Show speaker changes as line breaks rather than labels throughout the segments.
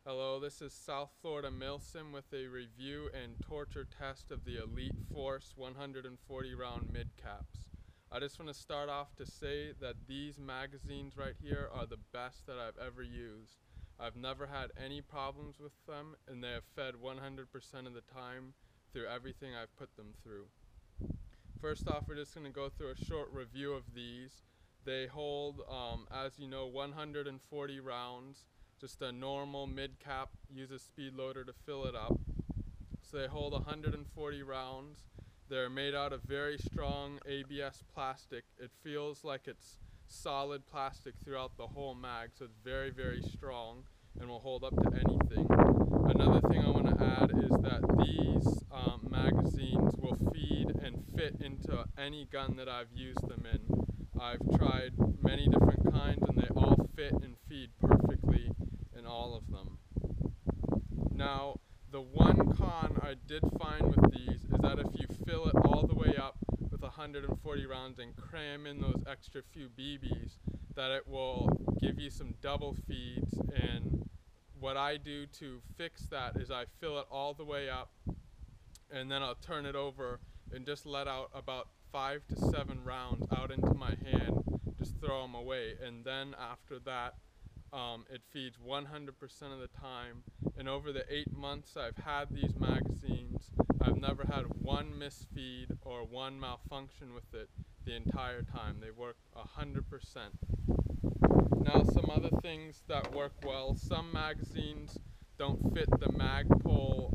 Hello, this is South Florida Milsim with a review and torture test of the Elite Force 140 round mid caps. I just want to start off to say that these magazines right here are the best that I've ever used. I've never had any problems with them, and they have fed 100% of the time through everything I've put them through. First off, we're just going to go through a short review of these. They hold, as you know, 140 rounds. Just a normal mid-cap, use a speed loader to fill it up. So they hold 140 rounds. They're made out of very strong ABS plastic. It feels like it's solid plastic throughout the whole mag, so it's very, very strong and will hold up to anything. Another thing I want to add is that these magazines will feed and fit into any gun that I've used them in. I've tried many different kinds and they all fit and feed perfectly in all of them. Now, the one con I did find with these is that if you fill it all the way up with 140 rounds and cram in those extra few BBs, that it will give you some double feeds. And what I do to fix that is I fill it all the way up and then I'll turn it over and just let out about 5 to 7 rounds out into my hand, just throw them away, and then after that it feeds 100% of the time. And over the 8 months I've had these magazines, I've never had one misfeed or one malfunction with it the entire time. They work 100%. Now, some other things that work well, some magazines don't fit the Magpul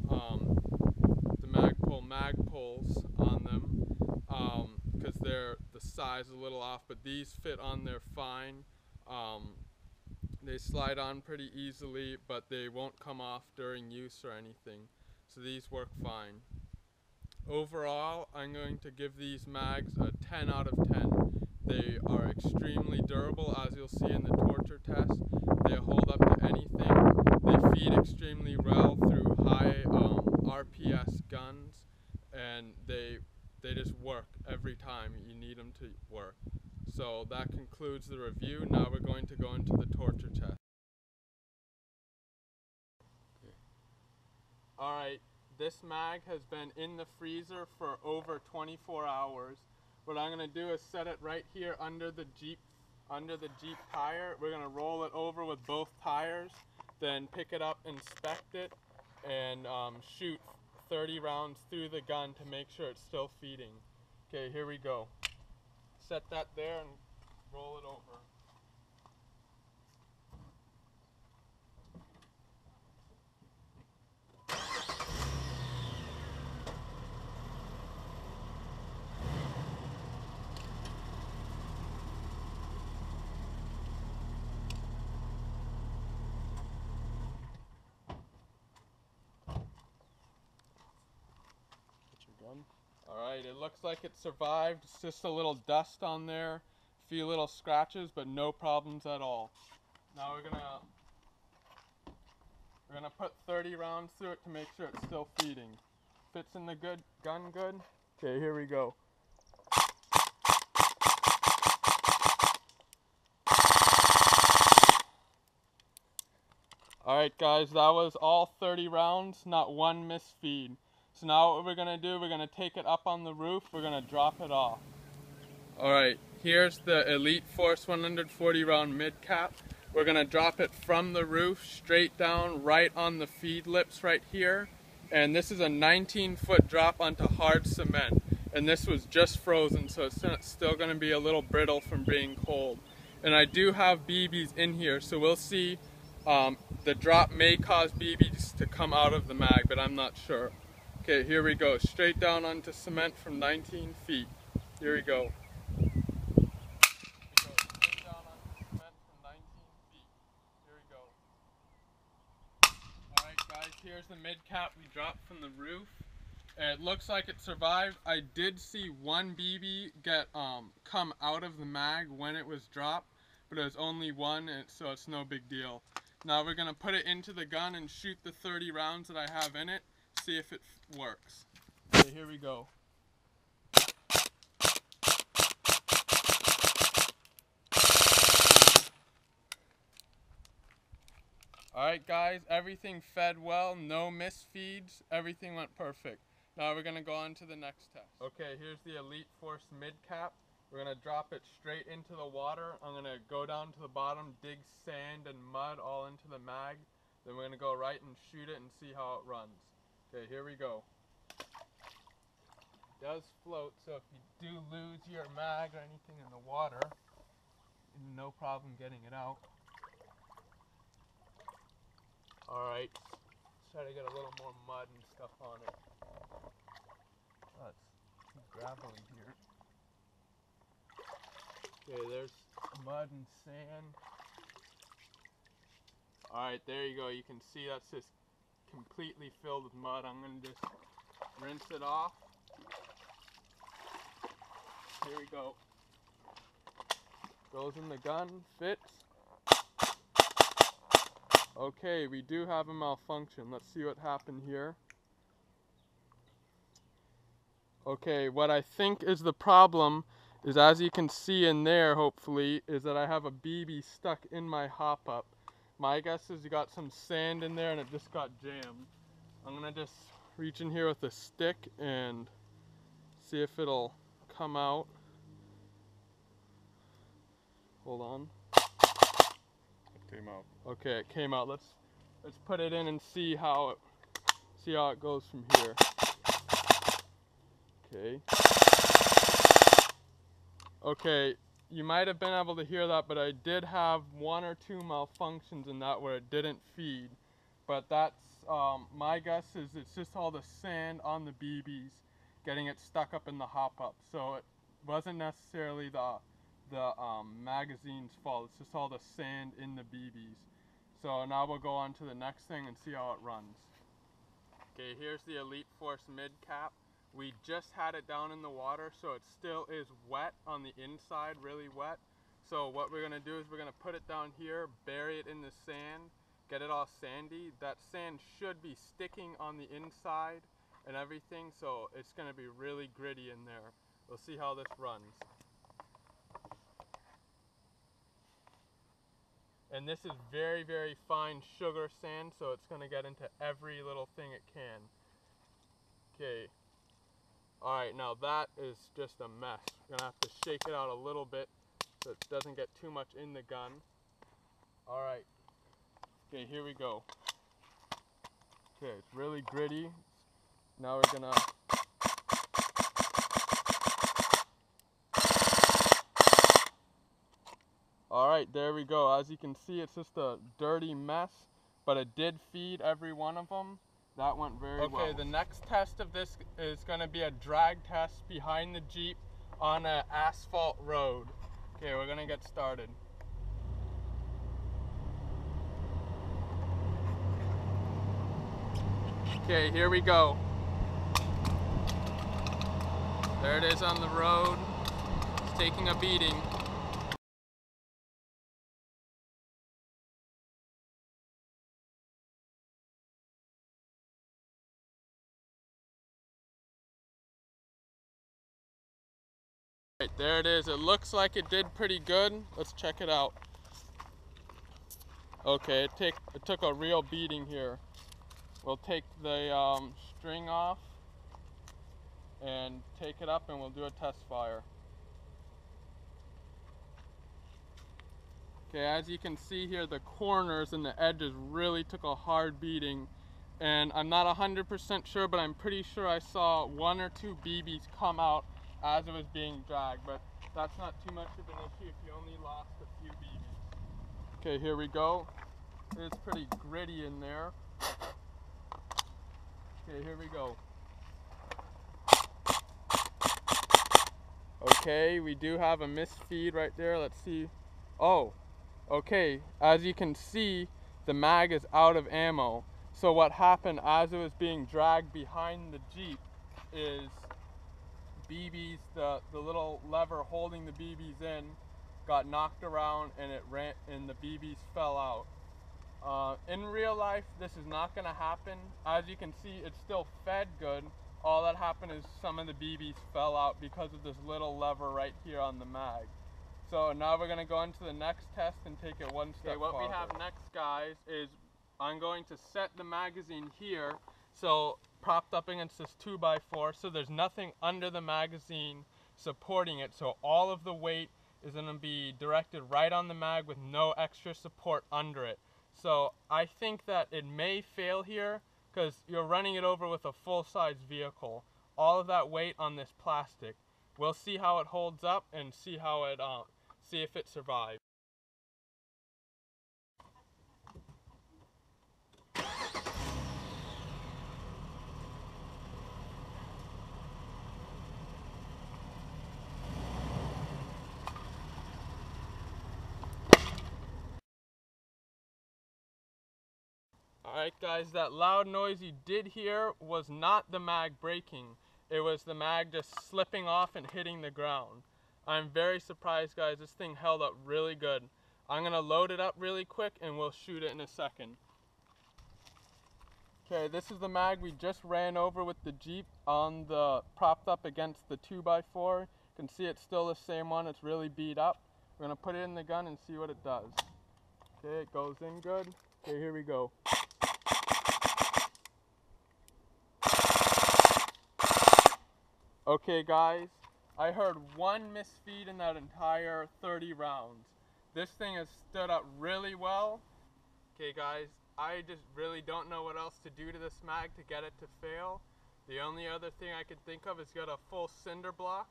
Magpuls on them because the size is a little off, but these fit on there fine. They slide on pretty easily, but they won't come off during use or anything, so these work fine. Overall, I'm going to give these mags a 10 out of 10. They are extremely durable, as you'll see in the torture test. They hold up to anything. They feed extremely well through high RPS guns, and they just work every time you need them to work. So that concludes the review. Now we're going to go into the torture test. Alright, this mag has been in the freezer for over 24 hours. What I'm going to do is set it right here under the Jeep tire. We're going to roll it over with both tires, then pick it up, inspect it, and shoot 30 rounds through the gun to make sure it's still feeding. Okay, here we go. Set that there and roll it over. Alright, it looks like it survived. It's just a little dust on there, a few little scratches, but no problems at all. Now we're gonna put 30 rounds through it to make sure it's still feeding. Fits in the gun good. Okay, here we go. Alright guys, that was all 30 rounds, not one misfeed. So now what we're going to do, we're going to take it up on the roof, we're going to drop it off. Alright, here's the Elite Force 140 round mid cap. We're going to drop it from the roof straight down right on the feed lips right here. And this is a 19-foot drop onto hard cement. And this was just frozen, so it's still going to be a little brittle from being cold. And I do have BBs in here, so we'll see. The drop may cause BBs to come out of the mag, but I'm not sure. Okay, here we go. Straight down onto cement from 19 feet. Here we go. Straight down onto cement from 19 feet. Here we go. Alright guys, here's the mid cap we dropped from the roof. It looks like it survived. I did see one BB get come out of the mag when it was dropped, but it was only one, so it's no big deal. Now we're going to put it into the gun and shoot the 30 rounds that I have in it, see if it works. Okay, here we go. Alright. Alright guys, everything fed well, no misfeeds, everything went perfect. Now we're going to go on to the next test. Okay, here's the Elite Force mid-cap. We're going to drop it straight into the water. I'm going to go down to the bottom, dig sand and mud all into the mag. Then we're going to go right and shoot it and see how it runs. Okay, here we go. It does float, so if you do lose your mag or anything in the water, no problem getting it out. Alright, let's try to get a little more mud and stuff on it. Oh, it's gravelly here. Okay, there's mud and sand. Alright, there you go. You can see that's just completely filled with mud. I'm going to just rinse it off. Here we go. Goes in the gun, fits. Okay, we do have a malfunction. Let's see what happened here. Okay, what I think is the problem is, as you can see in there, hopefully, is that I have a BB stuck in my hop-up. My guess is you got some sand in there and it just got jammed. I'm gonna just reach in here with a stick and see if it'll come out. Hold on.
It came out.
Okay, it came out. Let's put it in and see how it goes from here. Okay. Okay, you might have been able to hear that, but I did have one or two malfunctions in that where it didn't feed. But that's, my guess is it's just all the sand on the BBs getting it stuck up in the hop-up. So it wasn't necessarily the magazine's fault, it's just all the sand in the BBs. So now we'll go on to the next thing and see how it runs. Okay, here's the Elite Force mid-cap. We just had it down in the water, so it still is wet on the inside, really wet. So what we're gonna do is we're gonna put it down here, bury it in the sand, get it all sandy. That sand should be sticking on the inside and everything, so it's gonna be really gritty in there. We'll see how this runs. And this is very, very fine sugar sand, so it's gonna get into every little thing it can. Okay. Alright, now that is just a mess. We're gonna have to shake it out a little bit so it doesn't get too much in the gun. Alright. Okay, here we go. Okay, it's really gritty. Now we're gonna... Alright, there we go. As you can see, it's just a dirty mess, but it did feed every one of them. That went very well. Okay, the next test of this is going to be a drag test behind the Jeep on an asphalt road. Okay, we're going to get started. Okay, here we go. There it is on the road. It's taking a beating. Right, there it is. It looks like it did pretty good. Let's check it out. Okay, it took a real beating here. We'll take the string off and take it up and we'll do a test fire. Okay, as you can see here, the corners and the edges really took a hard beating. And I'm not 100% sure, but I'm pretty sure I saw one or two BBs come out as it was being dragged, but that's not too much of an issue if you only lost a few BBs. Okay, here we go. It's pretty gritty in there. Okay, here we go. Okay, we do have a misfeed right there. Let's see. Oh, okay. As you can see, the mag is out of ammo. So what happened as it was being dragged behind the Jeep is BBs, the little lever holding the BBs in, got knocked around and it ran and the BBs fell out. In real life, this is not going to happen. As you can see, it's still fed good. All that happened is some of the BBs fell out because of this little lever right here on the mag. So now we're going to go into the next test and take it one step farther. What we have next, guys, is I'm going to set the magazine here, so propped up against this 2x4, so there's nothing under the magazine supporting it, so all of the weight is going to be directed right on the mag with no extra support under it. So I think that it may fail here because you're running it over with a full-size vehicle. All of that weight on this plastic. We'll see how it holds up and see if it survives. Alright guys, that loud noise you did hear was not the mag breaking. It was the mag just slipping off and hitting the ground. I'm very surprised guys, this thing held up really good. I'm going to load it up really quick and we'll shoot it in a second. Okay, this is the mag we just ran over with the Jeep propped up against the 2x4. You can see it's still the same one, it's really beat up. We're going to put it in the gun and see what it does. Okay, it goes in good. Okay, here we go. Okay guys, I heard one misfeed in that entire 30 rounds. This thing has stood up really well. Okay guys, I just really don't know what else to do to this mag to get it to fail. The only other thing I can think of is get a full cinder block,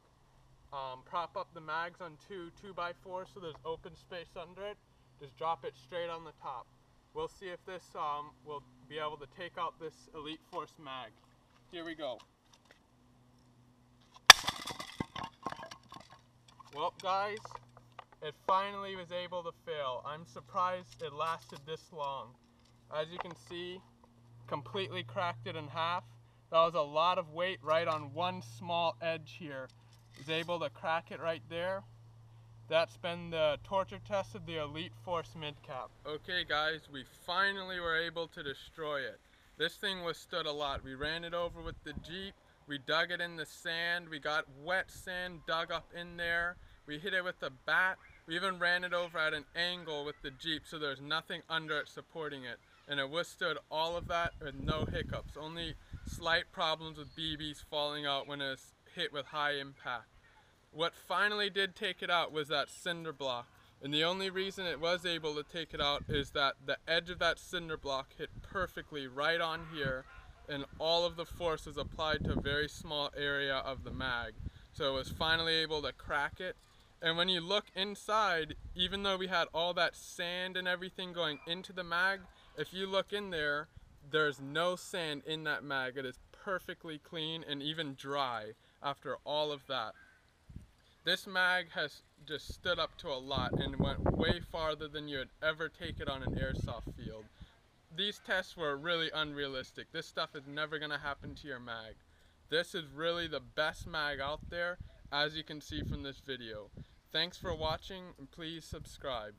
prop up the mags on two 2x4 so there's open space under it. Just drop it straight on the top. We'll see if this will be able to take out this Elite Force mag. Here we go. Well guys, it finally was able to fail. I'm surprised it lasted this long. As you can see, completely cracked it in half. That was a lot of weight right on one small edge here. Was able to crack it right there. That's been the torture test of the Elite Force mid-cap. Okay guys, we finally were able to destroy it. This thing withstood a lot. We ran it over with the Jeep. We dug it in the sand. We got wet sand dug up in there. We hit it with a bat. We even ran it over at an angle with the Jeep so there's nothing under it supporting it. And it withstood all of that with no hiccups. Only slight problems with BBs falling out when it's hit with high impact. What finally did take it out was that cinder block. And the only reason it was able to take it out is that the edge of that cinder block hit perfectly right on here, and all of the force was applied to a very small area of the mag. So it was finally able to crack it. And when you look inside, even though we had all that sand and everything going into the mag, if you look in there, there's no sand in that mag. It is perfectly clean and even dry after all of that. This mag has just stood up to a lot and went way farther than you would ever take it on an airsoft field. These tests were really unrealistic. This stuff is never going to happen to your mag. This is really the best mag out there, as you can see from this video. Thanks for watching, and please subscribe.